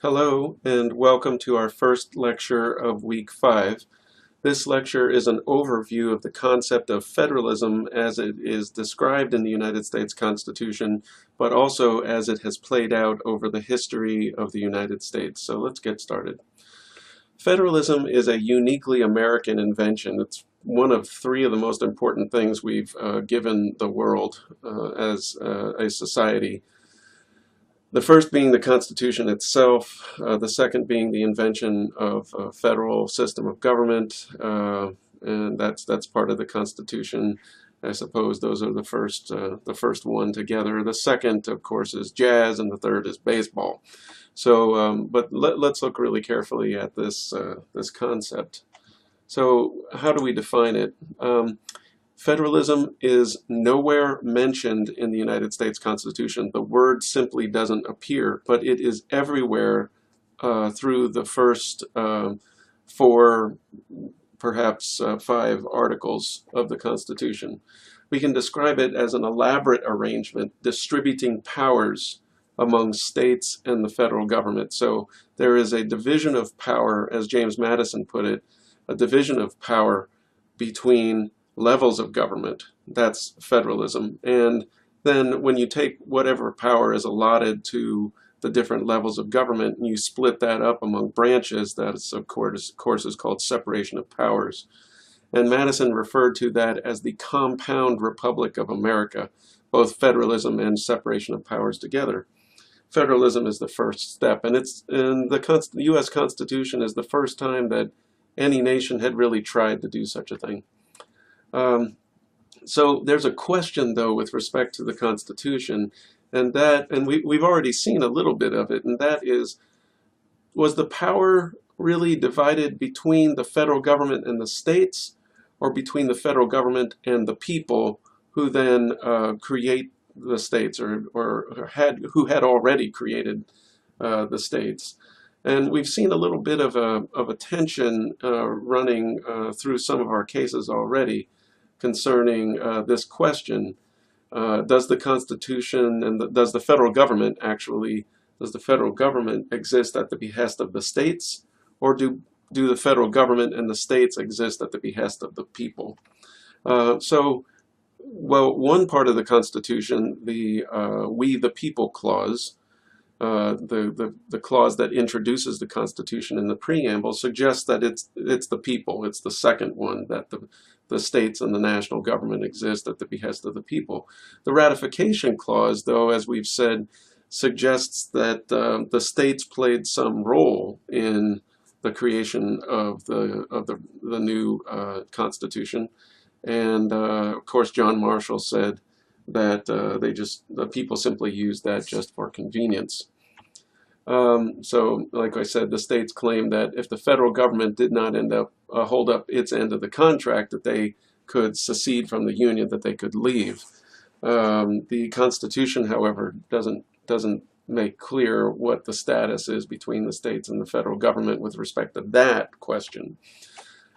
Hello, and welcome to our first lecture of Week 5. This lecture is an overview of the concept of federalism as it is described in the United States Constitution, but also as it has played out over the history of the United States. So let's get started. Federalism is a uniquely American invention. It's one of three of the most important things we've given the world as a society. The first being the Constitution itself, the second being the invention of a federal system of government, and that's part of the Constitution. I suppose those are the first one together. The second, of course, is jazz, and the third is baseball. So, but let's look really carefully at this concept. So, how do we define it? Federalism is nowhere mentioned in the United States Constitution. The word simply doesn't appear, but it is everywhere through the first four, perhaps five articles of the Constitution. We can describe it as an elaborate arrangement distributing powers among states and the federal government. So there is a division of power, as James Madison put it, a division of power between levels of government. That's federalism. And then when you take whatever power is allotted to the different levels of government and you split that up among branches, that is, of course is called separation of powers. And Madison referred to that as the compound republic of America, both federalism and separation of powers together. Federalism is the first step, and the U.S. Constitution is the first time that any nation had really tried to do such a thing. So there's a question, though, with respect to the Constitution, and we've already seen a little bit of it, and that is, was the power really divided between the federal government and the states, or between the federal government and the people who then create the states, or who had already created the states? And we've seen a little bit of a tension running through some of our cases already concerning this question. Does the Constitution and does the federal government exist at the behest of the states, or do the federal government and the states exist at the behest of the people? Well, one part of the Constitution, the We the People clause, the clause that introduces the Constitution in the preamble, suggests that it's the people. It's the second one, that the states and the national government exist at the behest of the people. The ratification clause, though, as we've said, suggests that the states played some role in the creation of the new Constitution, and of course John Marshall said that the people simply used that just for convenience. So, like I said, the states claim that if the federal government did not hold up its end of the contract, that they could secede from the Union, that they could leave. The Constitution, however, doesn't make clear what the status is between the states and the federal government with respect to that question.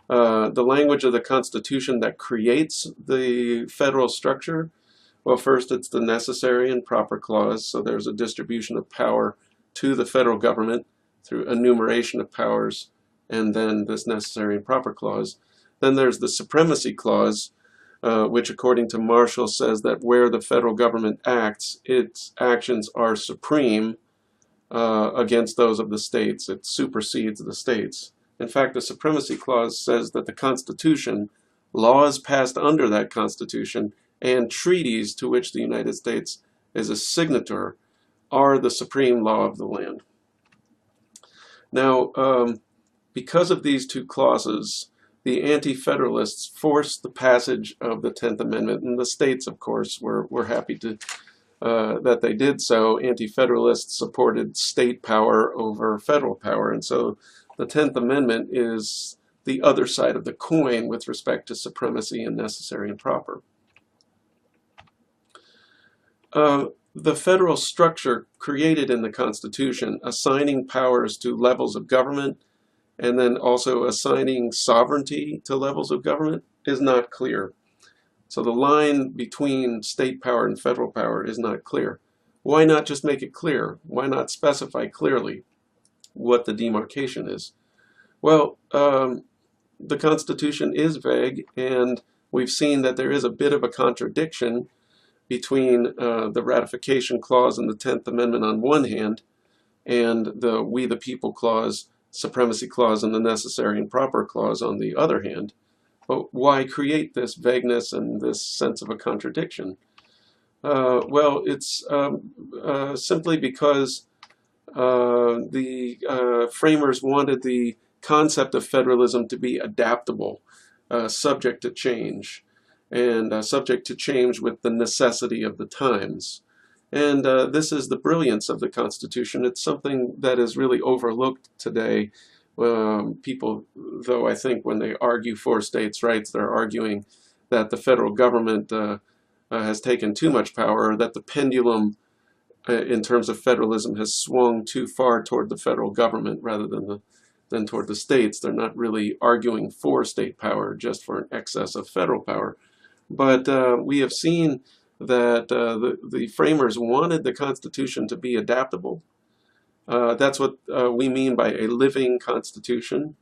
The language of the Constitution that creates the federal structure, well, first it's the necessary and proper clause, so there's a distribution of power to the federal government through enumeration of powers, and then this necessary and proper clause. Then there's the supremacy clause, which according to Marshall says that where the federal government acts, its actions are supreme against those of the states. It supersedes the states. In fact, the supremacy clause says that the Constitution, laws passed under that Constitution, and treaties to which the United States is a signator are the supreme law of the land. Now, because of these two clauses, the Anti-Federalists forced the passage of the 10th Amendment, and the states, of course, were happy to that they did so. Anti-Federalists supported state power over federal power, and so the 10th Amendment is the other side of the coin with respect to supremacy and necessary and proper. The federal structure created in the Constitution, assigning powers to levels of government and then also assigning sovereignty to levels of government, is not clear. So the line between state power and federal power is not clear. Why not just make it clear? Why not specify clearly? what the demarcation is. Well, the Constitution is vague, and we've seen that there is a bit of a contradiction between the ratification clause in the 10th Amendment on one hand and the We the People clause, supremacy clause, and the necessary and proper clause on the other hand. But why create this vagueness and this sense of a contradiction? Well, it's simply because the framers wanted the concept of federalism to be adaptable, subject to change, and subject to change with the necessity of the times. And this is the brilliance of the Constitution. It's something that is really overlooked today. People, though, I think when they argue for states' rights, they're arguing that the federal government has taken too much power, or that the pendulum in terms of federalism has swung too far toward the federal government rather than toward the states. They're not really arguing for state power, just for an excess of federal power. But we have seen that the framers wanted the Constitution to be adaptable. That's what we mean by a living Constitution.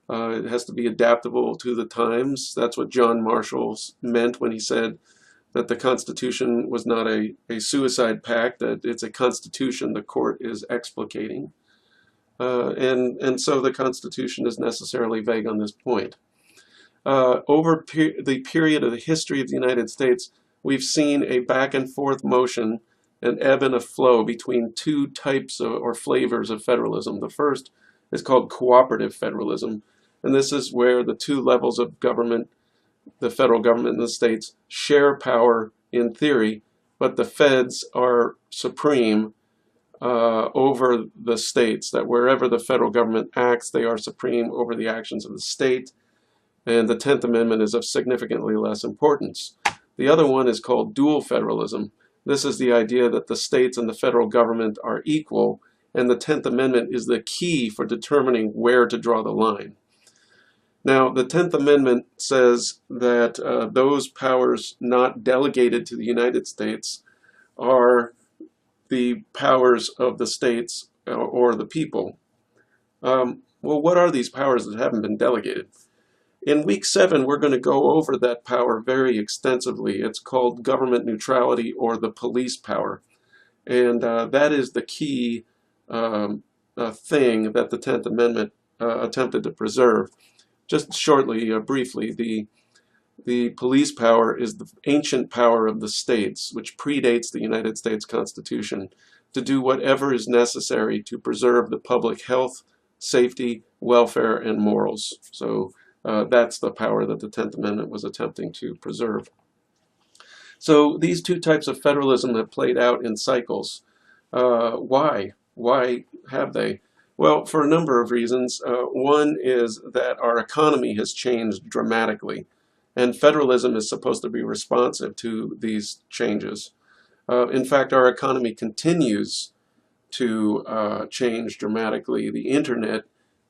It has to be adaptable to the times. That's what John Marshall meant when he said that the Constitution was not a suicide pact, that it's a constitution the court is explicating. And so the Constitution is necessarily vague on this point. Over the period of the history of the United States, we've seen a back and forth motion, an ebb and a flow between two types or flavors of federalism. The first is called cooperative federalism, and this is where the two levels of government, the federal government and the states, share power in theory, but the feds are supreme over the states, that wherever the federal government acts, they are supreme over the actions of the state, and the 10th Amendment is of significantly less importance. The other one is called dual federalism. This is the idea that the states and the federal government are equal, and the 10th Amendment is the key for determining where to draw the line. Now, the 10th Amendment says that those powers not delegated to the United States are the powers of the states or the people. Well, what are these powers that haven't been delegated? In week 7, we're going to go over that power very extensively. It's called government neutrality, or the police power. And that is the key thing that the 10th Amendment attempted to preserve. Just shortly, briefly, the police power is the ancient power of the states, which predates the United States Constitution, to do whatever is necessary to preserve the public health, safety, welfare, and morals. So that's the power that the 10th Amendment was attempting to preserve. So these two types of federalism have played out in cycles. Why? Why have they? Well, for a number of reasons. One is that our economy has changed dramatically, and federalism is supposed to be responsive to these changes. In fact, our economy continues to change dramatically. The internet,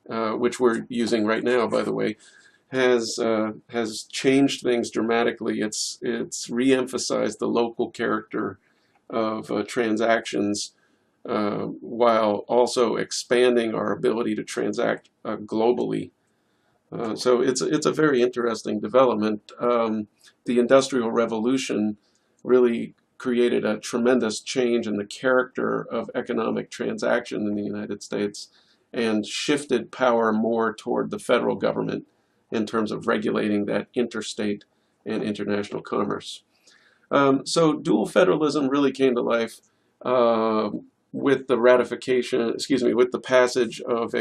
which we're using right now, by the way, has changed things dramatically. It's re-emphasized the local character of transactions, while also expanding our ability to transact globally. So it's a very interesting development. The Industrial Revolution really created a tremendous change in the character of economic transaction in the United States, and shifted power more toward the federal government in terms of regulating that interstate and international commerce. So dual federalism really came to life with the with the passage of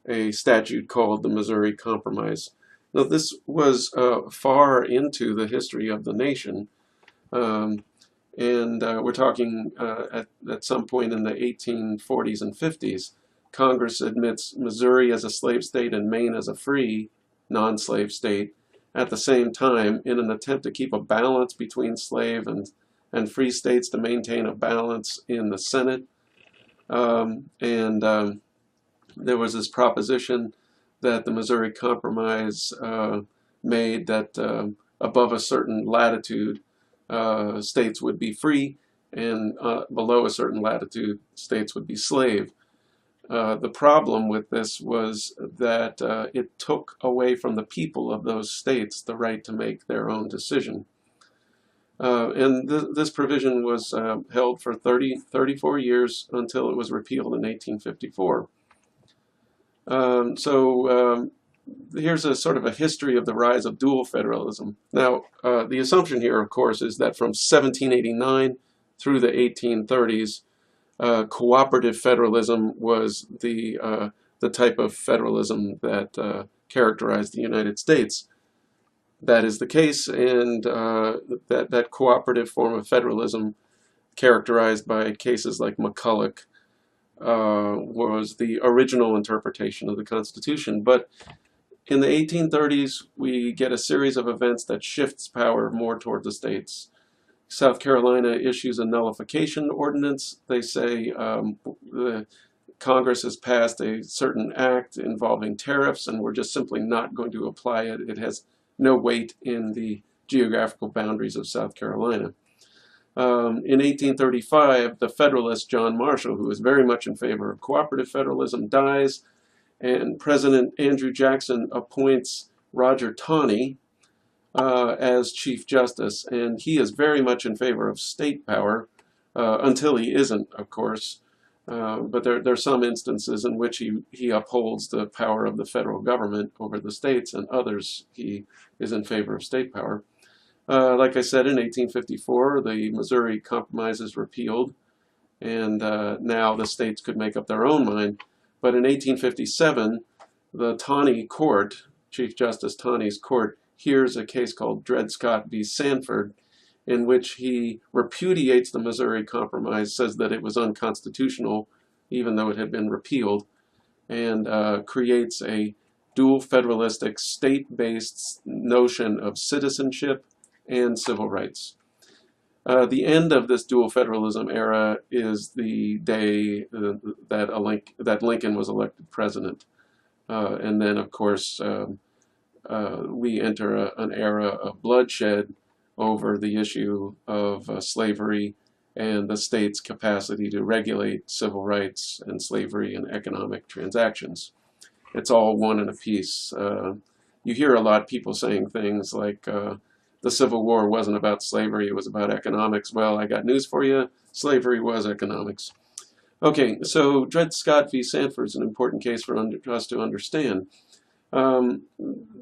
a statute called the Missouri Compromise. Now, this was far into the history of the nation, and we're talking at some point in the 1840s and 50s. Congress admits Missouri as a slave state and Maine as a free, non-slave state at the same time, in an attempt to keep a balance between slave and free states, to maintain a balance in the Senate. There was this proposition that the Missouri Compromise made that above a certain latitude, states would be free, and below a certain latitude, states would be slave. The problem with this was that it took away from the people of those states the right to make their own decision. And this provision was held for 34 years until it was repealed in 1854. Here's a sort of a history of the rise of dual federalism. Now, the assumption here, of course, is that from 1789 through the 1830s, cooperative federalism was the type of federalism that characterized the United States. That is the case, and that cooperative form of federalism, characterized by cases like McCulloch, was the original interpretation of the Constitution. But in the 1830s, we get a series of events that shifts power more toward the states. South Carolina issues a nullification ordinance. They say the Congress has passed a certain act involving tariffs, and we're just simply not going to apply it. It has no weight in the geographical boundaries of South Carolina. In 1835, the Federalist John Marshall, who was very much in favor of cooperative federalism, dies, and President Andrew Jackson appoints Roger Taney as Chief Justice, and he is very much in favor of state power, until he isn't, of course. But there are some instances in which he upholds the power of the federal government over the states, and others he is in favor of state power. Like I said, in 1854, the Missouri Compromise is repealed, and now the states could make up their own mind. But in 1857, the Taney Court, Chief Justice Taney's court, hears a case called Dred Scott v. Sanford, in which he repudiates the Missouri Compromise, says that it was unconstitutional, even though it had been repealed, and creates a dual federalistic state-based notion of citizenship and civil rights. The end of this dual federalism era is the day that Lincoln was elected president. And then, of course, we enter an era of bloodshed over the issue of slavery and the state's capacity to regulate civil rights and slavery and economic transactions. It's all one and a piece. You hear a lot of people saying things like, the Civil War wasn't about slavery, it was about economics. Well, I got news for you. Slavery was economics. Okay, so Dred Scott v. Sanford is an important case for us to understand.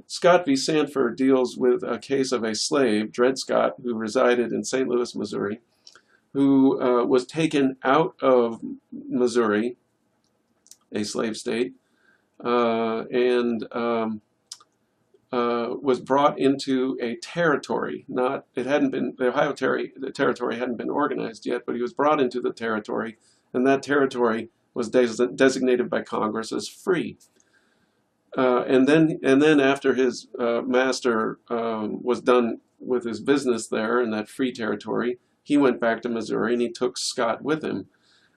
Scott v. Sanford deals with a case of a slave, Dred Scott, who resided in St. Louis, Missouri, who was taken out of Missouri, a slave state, and was brought into a territory. The Ohio territory hadn't been organized yet, but he was brought into the territory, and that territory was designated by Congress as free. And then after his master was done with his business there in that free territory, he went back to Missouri and he took Scott with him.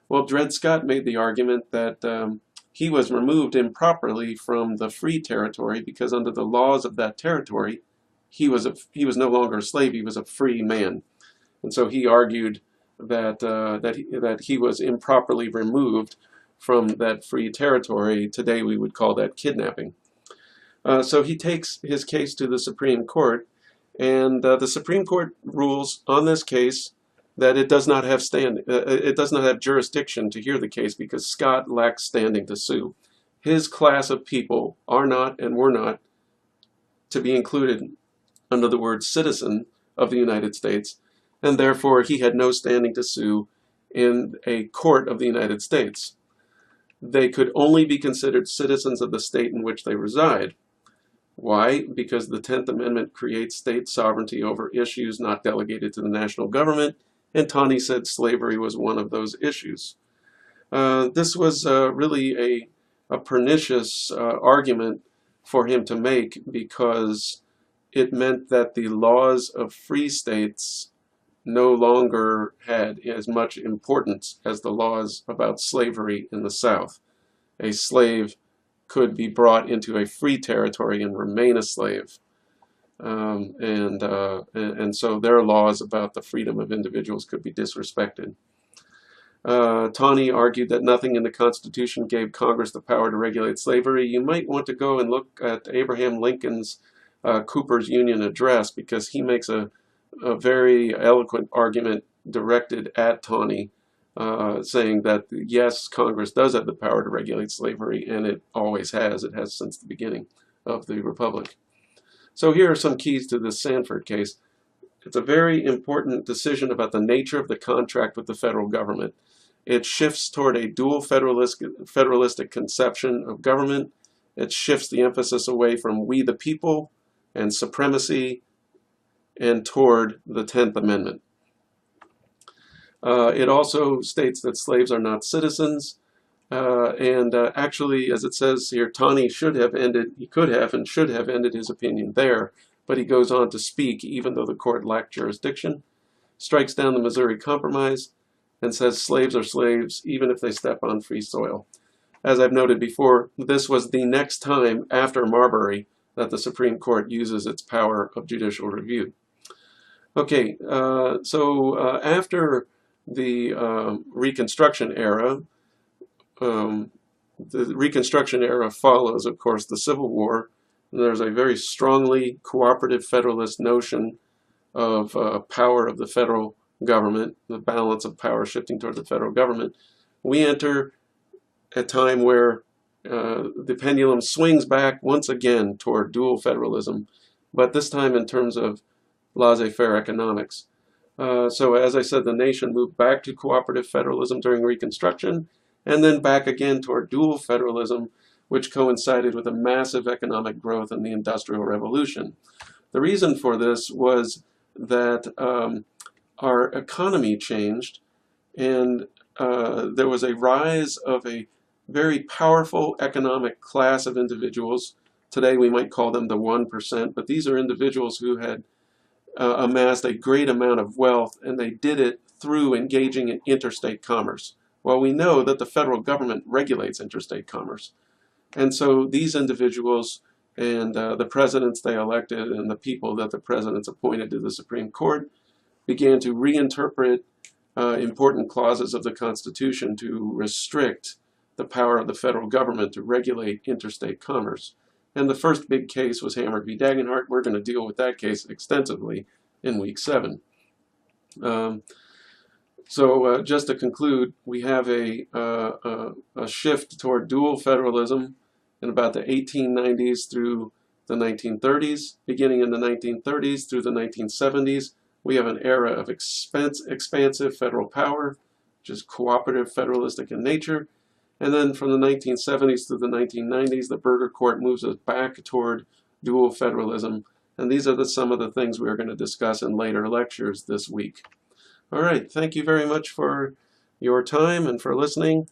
Well, Dred Scott made the argument that he was removed improperly from the free territory because under the laws of that territory, he was no longer a slave, he was a free man. And so he argued that he was improperly removed from that free territory. Today we would call that kidnapping. So he takes his case to the Supreme Court, and the Supreme Court rules on this case that it does not have jurisdiction to hear the case because Scott lacks standing to sue. His class of people are not and were not to be included under the word citizen of the United States, and therefore he had no standing to sue in a court of the United States. They could only be considered citizens of the state in which they reside. Why? Because the 10th Amendment creates state sovereignty over issues not delegated to the national government, and Taney said slavery was one of those issues. This was really a pernicious argument for him to make because it meant that the laws of free states no longer had as much importance as the laws about slavery in the South. A slave could be brought into a free territory and remain a slave. And so their laws about the freedom of individuals could be disrespected. Tawney argued that nothing in the Constitution gave Congress the power to regulate slavery. You might want to go and look at Abraham Lincoln's Cooper's Union Address, because he makes a very eloquent argument directed at Tawney, saying that yes, Congress does have the power to regulate slavery, and it always has. It has since the beginning of the Republic. So here are some keys to this Sanford case. It's a very important decision about the nature of the contract with the federal government. It shifts toward a dual federalistic conception of government. It shifts the emphasis away from we the people and supremacy and toward the 10th Amendment. It also states that slaves are not citizens. Actually, as it says here, Tawney could have and should have ended his opinion there, but he goes on to speak even though the court lacked jurisdiction, strikes down the Missouri Compromise, and says slaves are slaves even if they step on free soil. As I've noted before, this was the next time after Marbury that the Supreme Court uses its power of judicial review. Okay, after the Reconstruction era, the Reconstruction era follows, of course, the Civil War. There's a very strongly cooperative federalist notion of power of the federal government, the balance of power shifting toward the federal government. We enter a time where the pendulum swings back once again toward dual federalism, but this time in terms of laissez-faire economics. So as I said, the nation moved back to cooperative federalism during Reconstruction, and then back again toward dual federalism, which coincided with a massive economic growth in the Industrial Revolution. The reason for this was that our economy changed, and there was a rise of a very powerful economic class of individuals. Today we might call them the 1%, but these are individuals who had amassed a great amount of wealth, and they did it through engaging in interstate commerce. Well, we know that the federal government regulates interstate commerce. And so these individuals and the presidents they elected and the people that the presidents appointed to the Supreme Court began to reinterpret important clauses of the Constitution to restrict the power of the federal government to regulate interstate commerce. And the first big case was Hammer v. Dagenhart. We're going to deal with that case extensively in week 7. So just to conclude, we have a shift toward dual federalism in about the 1890s through the 1930s. Beginning in the 1930s through the 1970s, we have an era of expansive federal power, which is cooperative federalistic in nature. And then from the 1970s through the 1990s, the Burger Court moves us back toward dual federalism. And these are some of the things we're going to discuss in later lectures this week. All right, thank you very much for your time and for listening.